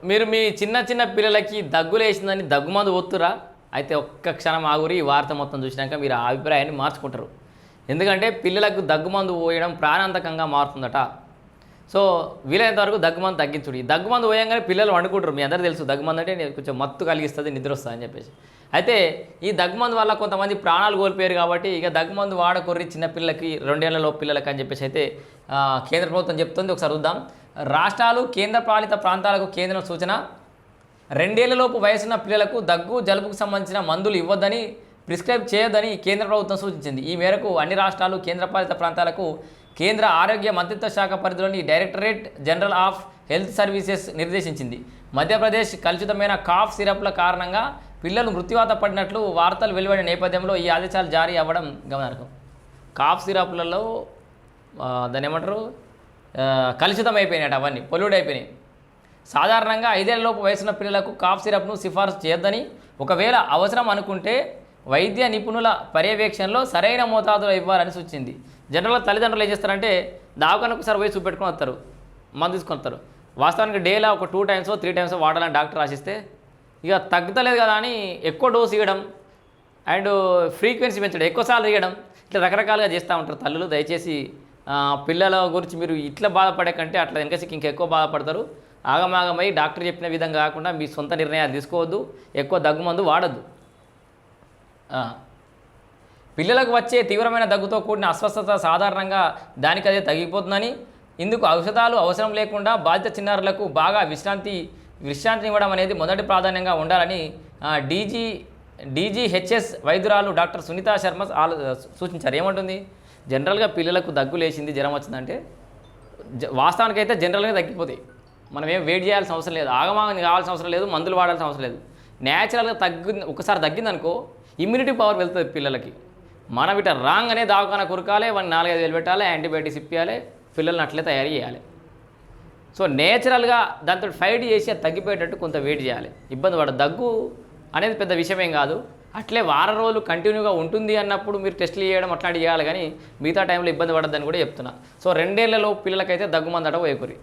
మీరు మీ చిన్న చిన్న పిల్లలకి దగ్గులేసిందని దగ్గుమందు ఒత్తురా? అయితే ఒక్క క్షణం ఆగురి. ఈ వార్త మొత్తం చూసినాక మీరు ఆ అభిప్రాయాన్ని మార్చుకుంటారు. ఎందుకంటే పిల్లలకు దగ్గుమందు పోయడం ప్రాణాంతకంగా మారుతుందట. సో వీలైనంత వరకు దగ్గుమందు తగ్గించుడు. ఈ దగ్గుమందు పోయంగానే పిల్లలు వండుకుంటారు. మీ అందరూ తెలుసు దగ్గుమందు అంటే కొంచెం మత్తు కలిగిస్తుంది, నిద్ర వస్తుంది అని చెప్పేసి. అయితే ఈ దగ్గుమందు వల్ల కొంతమంది ప్రాణాలు కోల్పోయారు. కాబట్టి ఇక దగ్గుమందు వాడకొర్రి చిన్నపిల్లలకి 2 ఏళ్లలోపు పిల్లలకి అని చెప్పేసి అయితే కేంద్ర ప్రభుత్వం చెప్తుంది. ఒకసారి చూద్దాం. రాష్ట్రాలు, కేంద్ర పాలిత ప్రాంతాలకు కేంద్రం సూచన: 2 ఏళ్లలోపు వయసున్న పిల్లలకు దగ్గు, జలుబుకు సంబంధించిన మందులు ఇవ్వద్దని, ప్రిస్క్రైబ్ చేయొద్దని కేంద్ర ప్రభుత్వం సూచించింది. ఈ మేరకు అన్ని రాష్ట్రాలు, కేంద్రపాలిత ప్రాంతాలకు కేంద్ర ఆరోగ్య మంత్రిత్వ శాఖ పరిధిలోని directorate general of health services నిర్దేశించింది. Madhya Pradesh కలుషితమైన కాఫ్ సిరప్ల కారణంగా పిల్లలు మృత్యువాత పడినట్లు వార్తలు వెలువడిన నేపథ్యంలో ఈ ఆదేశాలు జారీ అవ్వడం గమనార్హం. కాఫ్ సిరప్లలో దాన్ని ఏమంటారు, కలుషితం అయిపోయినాయి, అవన్నీ పొల్యూడ్ అయిపోయినాయి. సాధారణంగా 5 ఏళ్లలోపు వయసున్న పిల్లలకు కాఫ్ సిరప్ను సిఫార్సు చేయొద్దని, ఒకవేళ అవసరం అనుకుంటే వైద్య నిపుణుల పర్యవేక్షణలో సరైన మోతాదులో ఇవ్వాలని సూచించింది. జనరల్గా తల్లిదండ్రులు ఏం చేస్తారంటే దవాఖానకు ఒకసారి పోయి చూపెట్టుకుని వస్తారు, మందు తీసుకొని వస్తారు. వాస్తవానికి డేలా ఒక 2 టైమ్స్ 3 టైమ్స్ వాడాలని డాక్టర్ రాసిస్తే ఇక తగ్గలేదు కదా అని ఎక్కువ డోస్ ఇవ్వడం అండ్ ఫ్రీక్వెన్సీ పెంచడం, ఎక్కువసార్లు ఇవ్వడం, ఇట్లా రకరకాలుగా చేస్తూ ఉంటారు తల్లులు. దయచేసి పిల్లల గురించి మీరు ఇట్లా బాధపడే కంటే అట్లా వెనకసి ఇంకెక్కువ బాధపడతారు. ఆగమాగమై డాక్టర్ చెప్పిన విధంగా కాకుండా మీ సొంత నిర్ణయాలు తీసుకోవద్దు, ఎక్కువ దగ్గుమందు వాడద్దు. పిల్లలకు వచ్చే తీవ్రమైన దగ్గుతో కూడిన అస్వస్థత సాధారణంగా దానికదే తగ్గిపోతుందని, ఇందుకు ఔషధాలు అవసరం లేకుండా బాధిత చిన్నారులకు బాగా విశ్రాంతిని ఇవ్వడం అనేది మొదటి ప్రాధాన్యంగా ఉండాలని డీజీహెచ్ఎస్ వైద్యురాలు డాక్టర్ సునీతా శర్మ సూచించారు. ఏమంటుంది? జనరల్గా పిల్లలకు దగ్గు లేచింది, జ్వరం వచ్చిందంటే వాస్తవానికి అయితే జనరల్గా తగ్గిపోతాయి. మనం ఏం వెయిట్ చేయాల్సిన అవసరం లేదు, ఆగమాగం కావాల్సిన అవసరం లేదు, మందులు వాడాల్సిన అవసరం లేదు. న్యాచురల్గా ఒకసారి తగ్గిందనుకో ఇమ్యూనిటీ పవర్ వెళ్తుంది పిల్లలకి. మనం ఇట్లా రాంగ్ అనే దవాఖాన కురకాలి, 4-5 వేలు పెట్టాలి, యాంటీబయాటిక్స్ ఇప్పించాలి, పిల్లల్ని అట్లే తయారు చేయాలి. సో నేచురల్గా దాంతో ఫైట్ చేసి అది తగ్గిపోయేటట్టు కొంత వెయిట్ చేయాలి. ఇబ్బంది పడ దగ్గు అనేది పెద్ద విషయమేం కాదు. అట్లే వారం రోజులు కంటిన్యూగా ఉంటుంది అన్నప్పుడు మీరు టెస్టులు చేయడం అట్లాంటివి చేయాలి, కానీ మిగతా టైంలో ఇబ్బంది పడద్దని కూడా చెప్తున్నా. సో 2 ఏళ్లలో పిల్లలకైతే దగ్గుమందట పోయకూరి.